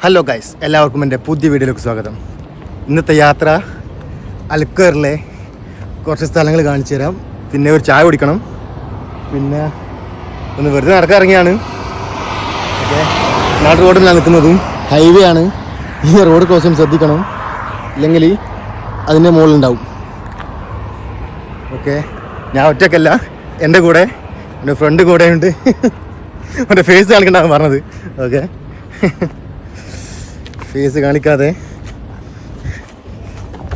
Hello guys, എല്ലാവർക്കും എൻ്റെ പുതിയ വീഡിയോയിലേക്ക് സ്വാഗതം. ഇന്നത്തെ യാത്ര അൽക്കറിലെ കുറച്ച് സ്ഥലങ്ങൾ കാണിച്ചു തരാം. പിന്നെ ഒരു ചായ കുടിക്കണം. പിന്നെ ഒന്ന് വെറുതെ നടക്കാൻ ഇറങ്ങിയാണ്. ഓക്കെ, നാട് റോഡിലാണ് നിൽക്കുന്നതും ഹൈവേ ആണ്. ഈ റോഡ് ക്രോസിങ് ശ്രദ്ധിക്കണം, ഇല്ലെങ്കിൽ അതിൻ്റെ മുകളിലുണ്ടാവും. ഓക്കെ, ഞാൻ ഒറ്റയ്ക്കല്ല, എൻ്റെ കൂടെ എൻ്റെ ഫ്രണ്ട് കൂടെ ഉണ്ട്. എൻ്റെ ഫേസ് കാണിക്കണ്ടാണ് പറഞ്ഞത്. ഓക്കെ, ഫേസ് കാണിക്കാതെ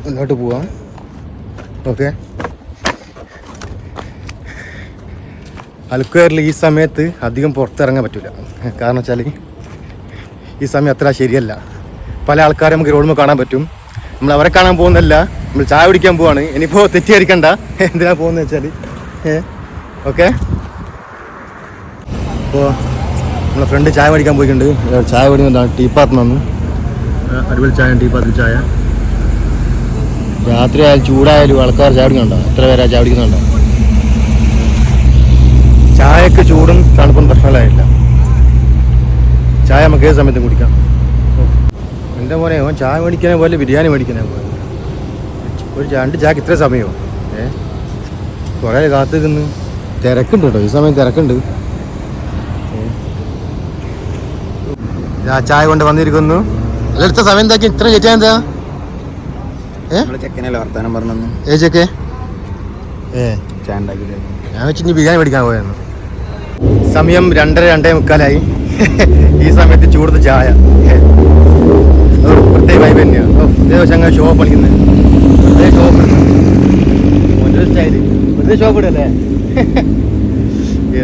മുന്നോട്ട് പോവാം. ഓക്കെ, അൽക്കുവയറിൽ ഈ സമയത്ത് അധികം പുറത്തിറങ്ങാൻ പറ്റില്ല. കാരണം വെച്ചാൽ ഈ സമയം അത്ര ശരിയല്ല. പല ആൾക്കാരും നമുക്ക് റോഡിൽ കാണാൻ പറ്റും. നമ്മൾ അവരെ കാണാൻ പോകുന്നതല്ല, നമ്മൾ ചായ കുടിക്കാൻ പോവാണ്. ഇനിയിപ്പോൾ തെറ്റിദ്ധരിക്കണ്ട എന്തിനാ പോകുന്നത് വെച്ചാൽ. ഓക്കെ, അപ്പോൾ നമ്മളെ ഫ്രണ്ട് ചായ മേടിക്കാൻ പോയിട്ടുണ്ട്. ചായ മേടിക്കുന്നതാണ് ടീപ്പാത്ത് നിന്ന്. അടിപൊളി ചായ, ടീപ്പാത്തിൽ ചായ. രാത്രി ആയാലും ചൂടായാലും ആൾക്കാർ ചായ കുടിക്കുന്നുണ്ടോ? എത്ര പേരാ ചായ കുടിക്കുന്നുണ്ടോ? ചായക്ക് ചൂടും തണുപ്പും പ്രശ്നമില്ല. ചായ നമുക്ക് ഏത് സമയത്തും കുടിക്കാം. എൻ്റെ മോനെ അവൻ ചായ മേടിക്കാനേ പോലെ ബിരിയാണി മേടിക്കാനേ പോലെ ഒരു 2 ചായക്ക് ഇത്ര സമയമോ? കുറേ കാത്തു നിന്ന് തിരക്കുണ്ട് കേട്ടോ. ഈ സമയം തിരക്കുണ്ട്. ചായ കൊണ്ട് വന്നിരിക്കുന്നു. അല്ലെടുത്ത സമയം എന്താക്കി ഇത്ര ചേച്ചാ? എന്താ ചെക്കനല്ലേ വർത്താനം പറഞ്ഞു? ഏച്ചൊക്കെ ചായ ഉണ്ടാക്കി ഞാൻ വെച്ചിട്ട് ബിരിയാണി മേടിക്കാൻ പോയായിരുന്നു. സമയം 2:30-2:45. ഈ സമയത്ത് ചൂടത്ത് ചായ പ്രത്യേക വൈബ് തന്നെയാണ്. ഇതേ പക്ഷെ അങ്ങനെ ഷോപ്പ് കളിക്കുന്നത്. വെറുതെ ഷോപ്പ് ഇടുന്നു സ്റ്റൈല്. വെറുതെ ഷോപ്പ് ഇടല്ലേ?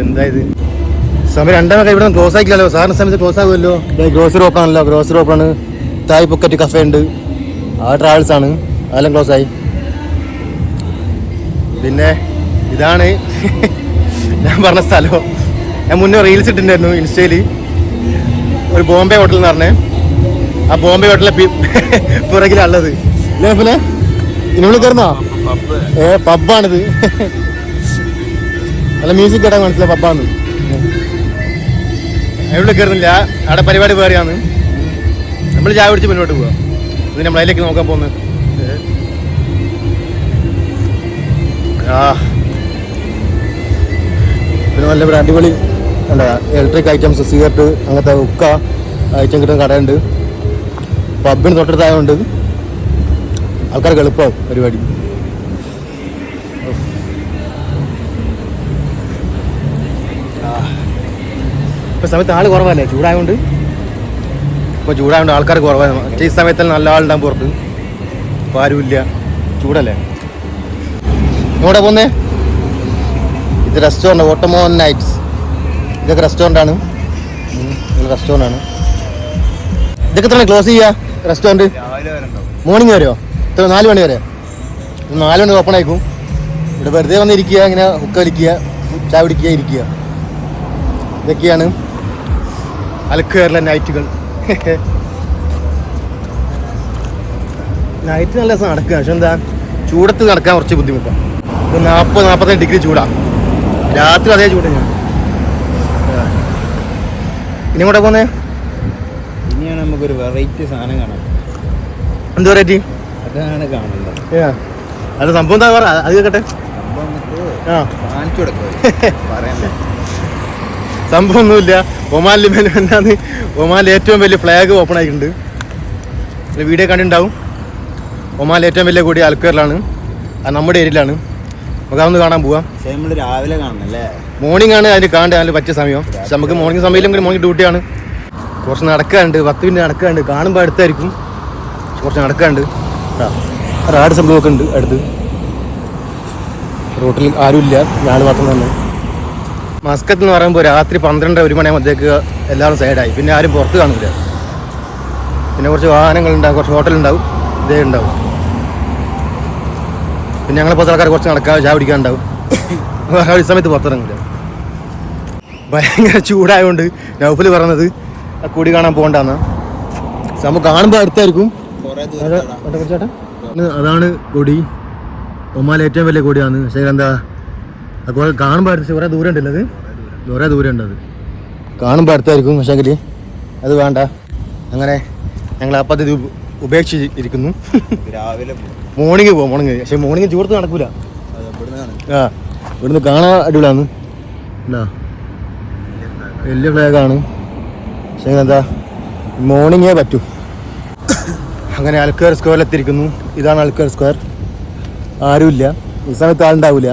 എന്താ ഇത്? സമയം 2:30 ഇവിടെ ക്ലോസ് ആക്കില്ലല്ലോ. സാറിന് സമയത്ത് ക്ലോസ് ആകുമല്ലോ. ഗ്രോസറി ഓപ്പണാണല്ലോ. ഗ്രോസറി ഓപ്പണാണ്. തായ് പൊക്കറ്റ് കഫേ ഉണ്ട്. ആ ട്രാവൽസ് ആണ്. അതെല്ലാം ക്ലോസ് ആയി. പിന്നെ ഇതാണ് ഞാൻ പറഞ്ഞ സ്ഥലം. ഞാൻ മുന്നേ റീൽസ് ഇട്ടിട്ടുണ്ടായിരുന്നു ഇൻസ്റ്റയിൽ. ഒരു ബോംബെ ഹോട്ടൽ എന്ന് പറഞ്ഞേ. ആ ബോംബെ ഹോട്ടലിലെ പുറകിലുള്ളത് ഇല്ലേ? ഇനുള്ളിൽ കയറുന്നോ? പബ്ബാണിത്. നല്ല മ്യൂസിക് കേട്ടാൽ മനസ്സിലായി പബ്ബാണ്. എവിടെ കയറുന്നില്ല, അവിടെ പരിപാടി വേറെയാണ്. നമ്മൾ ചായ കുടിച്ച് മുന്നോട്ട് പോവാം. ഇത് നമ്മൾ അതിലേക്ക് നോക്കാൻ പോകുന്നത്. പിന്നെ നല്ല ഇവിടെ അടിപൊളി എന്താ ഇലക്ട്രിക് ഐറ്റംസ്, സിഗരറ്റ്, അങ്ങനത്തെ ഉക്ക ഐറ്റം കിട്ടുന്ന കടയുണ്ട്. പബ്ബിന് തൊട്ടടുത്തായതുകൊണ്ട് ആൾക്കാർക്ക് എളുപ്പമാവും പരിപാടി. ഇപ്പം സമയത്ത് ആൾ കുറവല്ലേ? ചൂടായതുകൊണ്ട്. ഇപ്പോൾ ചൂടായതുകൊണ്ട് ആൾക്കാർ കുറവാണ്. ഈ സമയത്ത് നല്ല ആളുണ്ടാകും പുറത്ത്. ഇപ്പോൾ ആരുമില്ല, ചൂടല്ലേ. എവിടെ പോകുന്നേ? ഇത് റെസ്റ്റോറൻറ്റ്, ഓട്ടോമോൻ നൈറ്റ്സ്. ഇതൊക്കെ റെസ്റ്റോറൻ്റാണ്. റെസ്റ്റോറൻ്റാണ്. ഇതൊക്കെ എത്ര ക്ലോസ് ചെയ്യുക റെസ്റ്റോറൻറ്റ്? മോർണിംഗ് വരെയോ? എത്ര? 4 മണി വരെ. 4 മണി ഓപ്പൺ ആയിക്കും. ഇവിടെ വെറുതെ വന്നിരിക്കുക, ഇങ്ങനെ ഹുക്ക വലിക്കുക, ചായ പിടിക്കുക, ഇരിക്കുക. ഇതൊക്കെയാണ് അൽക്കുവയറിലെ നൈറ്റുകൾ. നൈറ്റ് നല്ല രസം നടക്കുക. പക്ഷെ എന്താ, ചൂടത്ത് നടക്കാൻ കുറച്ച് ബുദ്ധിമുട്ടാണ്. ഇപ്പോൾ 40-45 ഡിഗ്രി ചൂടാണ്. രാത്രി അതേ ചൂട്. ഞാൻ ഇനി കൂടെ പോന്നേ. ഇനിയാണ് നമുക്കൊരു വെറൈറ്റി സാധനം കാണാം. എന്ത് വെറൈറ്റി? അതാണ് കാണുന്നത്. അത് സംഭവം എന്താ പറ, അത് കേട്ടെ. കാണിച്ചു കൊടുക്കുക പറയണ്ടേ? സംഭവമൊന്നുമില്ല. ഒമാനിൽ എന്താന്ന്, ഒമാനിൽ ഏറ്റവും വലിയ ഫ്ലാഗ് ഓപ്പൺ ആയിട്ടുണ്ട്. വീഡിയോ കണ്ടിട്ടുണ്ടാവും. ഒമാനിൽ ഏറ്റവും വലിയ കൂടി അൽക്കുവയറിലാണ്. അത് നമ്മുടെ ഏരിയയിലാണ്. നമുക്ക് അതൊന്ന് കാണാൻ പോവാം. നമ്മൾ രാവിലെ കാണണല്ലേ? മോർണിംഗ് ആണ് അതിന് കാണാൻ അതിന് പറ്റിയ സമയം. പക്ഷെ നമുക്ക് മോർണിംഗ് സമയമില്ലെങ്കിൽ മോർണിംഗ് ഡ്യൂട്ടിയാണ്. കുറച്ച് നടക്കാനുണ്ട്, 10 മിനിറ്റ് നടക്കാനുണ്ട്. കാണുമ്പോൾ അടുത്തായിരിക്കും. കുറച്ച് നടക്കാനുണ്ട്. റാഡ് സംഭവമൊക്കെ ഉണ്ട് അടുത്ത്. റോട്ടിൽ ആരുമില്ല, ഞാൻ മാത്രം തന്നെ. മസ്കത്ത് എന്ന് പറയുമ്പോൾ രാത്രി 12-1 മണിയാകുമ്പോഴത്തേക്ക് എല്ലാവരും സൈഡായി. പിന്നെ ആരും പുറത്ത് കാണില്ല. പിന്നെ കുറച്ച് വാഹനങ്ങളുണ്ടാവും, കുറച്ച് ഹോട്ടലുണ്ടാവും, ഇതേ ഉണ്ടാവും. പിന്നെ ഞങ്ങളിപ്പോൾ ആൾക്കാർ കുറച്ച് നടക്കാൻ ചായ പിടിക്കാനുണ്ടാവും. ഈ സമയത്ത് പുറത്തിറങ്ങില്ല. ഭയങ്കര ചൂടായതുകൊണ്ട് നൗഫൽ പറഞ്ഞത് ആ കൊടി കാണാൻ പോകണ്ടെന്ന്. നമുക്ക് കാണുമ്പോൾ അടുത്തായിരിക്കും. അതാണ് കൊടി. ഒമാനിലെ ഏറ്റവും വലിയ കൊടിയാണ്. പക്ഷേ എന്താ, അതുപോലെ കാണുമ്പോൾ അടുത്ത് കുറേ ദൂരം ഉണ്ടല്ലോ. അത് കുറേ ദൂരം ഉണ്ട്. അത് കാണുമ്പോൾ അടുത്തായിരിക്കും. പക്ഷേ അത് വേണ്ട. അങ്ങനെ ഞങ്ങൾ ആ പദ്ധതി ഉപേക്ഷിച്ചിരിക്കുന്നു. രാവിലെ മോർണിംഗ് പോകും, മോർണിംഗ്. പക്ഷേ മോർണിംഗ് ചൂടത്ത് നടക്കൂല. ആ ഇവിടുന്ന് കാണാൻ അടിപൊളിയാണ്. എന്താ വലിയ ഫ്ലാഗാണ്, പക്ഷേ എന്താ മോർണിംഗേ പറ്റൂ. അങ്ങനെ അൽക്കർ സ്ക്വയറിലെത്തിയിരിക്കുന്നു. ഇതാണ് അൽക്കർ സ്ക്വയർ. ആരുമില്ല ഈ സമയത്ത്, ആളുണ്ടാവില്ല.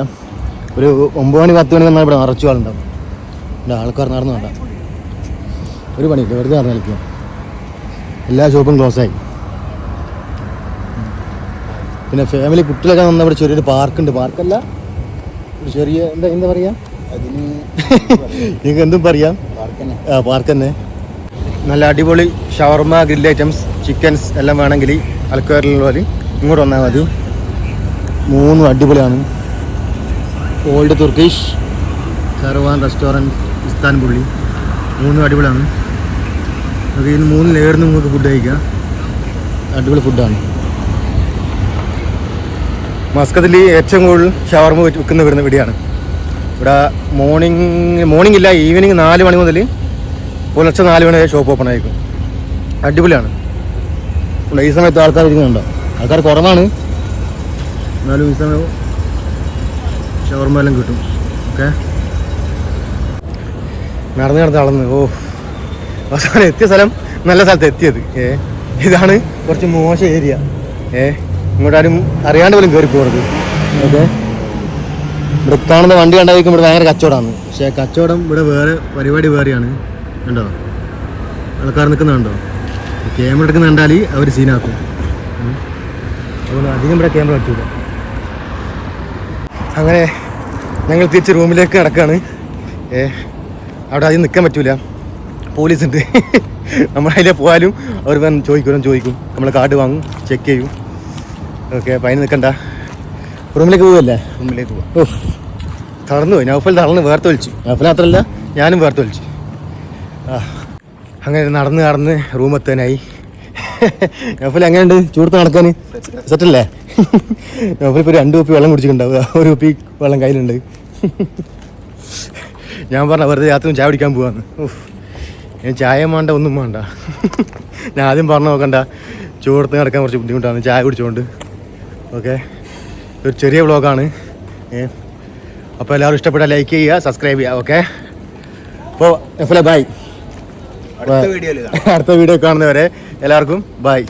ഒരു 9 മണി 10 മണി വന്നാൽ ഇവിടെ നിറച്ചു ആളുണ്ടാവും. ഇവിടെ ആൾക്കാർ നടന്നു വേണ്ട, ഒരു പണിയില്ല, വെറുതെ നടന്ന് കളിക്കുക. എല്ലാ ഷോപ്പും ക്ലോസ് ആയി. പിന്നെ ഫാമിലി കുട്ടികളൊക്കെ വന്നാൽ ഇവിടെ ചെറിയൊരു പാർക്കുണ്ട്. പാർക്കല്ല, ഒരു ചെറിയ എന്താ പറയുക, അതിന് നിങ്ങൾക്ക് എന്തും പറയാം. ആ പാർക്ക് തന്നെ. നല്ല അടിപൊളി ഷവർമ, ഗ്രിൽ ഐറ്റംസ്, ചിക്കൻസ് എല്ലാം വേണമെങ്കിൽ അൽക്കോറിലുള്ള ഇങ്ങോട്ട് വന്നാൽ മതി. 3 അടിപൊളിയാണ്. Old Turkish, Karvan restaurant, Istanbuli. 3 അടിപൊളിയാണ്. നമുക്ക് ഇതിന് 3 ലെയറിൽ നിങ്ങൾക്ക് ഫുഡ് കഴിക്കാം. അടിപൊളി ഫുഡാണ്. മസ്കത്തിൽ ഏറ്റവും കൂടുതൽ ഷവർമ വിൽക്കുന്ന ഇവിടെയാണ്. ഇവിടെ മോർണിംഗ് ഇല്ല, ഈവനിങ് 4 മണി മുതൽ പുലർച്ചെ 4 മണി വരെ ഷോപ്പ് ഓപ്പൺ ആയിരിക്കും. അടിപൊളിയാണ്. ഈ സമയത്ത് ആൾക്കാർ ഇരിക്കുന്നുണ്ടോ? ആൾക്കാർ കുറവാണ്, എന്നാലും ഈ സമയം ഷവർമ എല്ലാം കിട്ടും. ഓക്കെ, നടന്ന് അളന്ന് അവസാനം എത്തിയ സ്ഥലം നല്ല സ്ഥലത്ത് എത്തിയത്. ഇതാണ് കുറച്ച് മോശം ഏരിയ. ഇങ്ങോട്ടാരും അറിയാണ്ട് പോലും കയറി പോകരുത്. ഓക്കെ, ഇവിടെ കാണുന്ന വണ്ടി കണ്ടായിരിക്കും ഇവിടെ ഭയങ്കര കച്ചവടമാണ്. പക്ഷേ കച്ചവടം ഇവിടെ വേറെ, പരിപാടി വേറെയാണ്. കണ്ടോ ആൾക്കാർ നിൽക്കുന്നുണ്ടോ? ക്യാമറ എടുക്കുന്ന കണ്ടാൽ അവർ സീനാക്കും. അതുകൊണ്ട് അധികം ഇവിടെ ക്യാമറ പറ്റൂല. അങ്ങനെ ഞങ്ങൾ തിരിച്ച് റൂമിലേക്ക് കിടക്കുകയാണ്. അവിടെ അധികം നിൽക്കാൻ പറ്റൂല, പോലീസുണ്ട്. നമ്മൾ അതിലെ പോയാലും അവർ ചോദിക്കും. നമ്മൾ കാർഡ് വാങ്ങും, ചെക്ക് ചെയ്യും. ഓക്കെ, അപ്പം അതിന് നിൽക്കണ്ട, റൂമിലേക്ക് പോവല്ലേ? റൂമിലേക്ക് പോവാം. തളർന്നു പോയി. നൗഫൽ തളർന്ന് വേർത്ത് വലിച്ചു. നൗഫൽ മാത്രമല്ല, ഞാനും വേർത്ത് വലിച്ചു. അങ്ങനെ നടന്ന് റൂമെത്താനായി. നൗഫൽ എങ്ങനെയുണ്ട് ചൂടത്ത് നടക്കാൻ? സെറ്റല്ലേ? നൗഫൽ ഇപ്പോൾ 2 കുപ്പി വെള്ളം കുടിച്ചിട്ടുണ്ടാവുക, 1 കുപ്പി വെള്ളം കയ്യിലുണ്ട്. ഞാൻ പറഞ്ഞ വെറുതെ രാത്രി ചായ കുടിക്കാൻ പോവാന്ന്. ഞാൻ ചായ വേണ്ട, ഒന്നും വേണ്ട. ഞാൻ ആദ്യം പറഞ്ഞു നോക്കണ്ട, ചൂടത്ത് നടക്കാൻ കുറച്ച് ബുദ്ധിമുട്ടാണ് ചായ കുടിച്ചുകൊണ്ട്. ഓക്കെ, ഒരു ചെറിയ വ്ളോഗാണ്. അപ്പോൾ എല്ലാവരും ഇഷ്ടപ്പെട്ടാൽ ലൈക്ക് ചെയ്യുക, സബ്സ്ക്രൈബ് ചെയ്യുക. ഓക്കെ, അപ്പോൾ ബൈ. അടുത്ത വീഡിയോയിൽ അടുത്ത വീഡിയോ കാണുന്നവരെ എല്ലാവർക്കും ബൈ.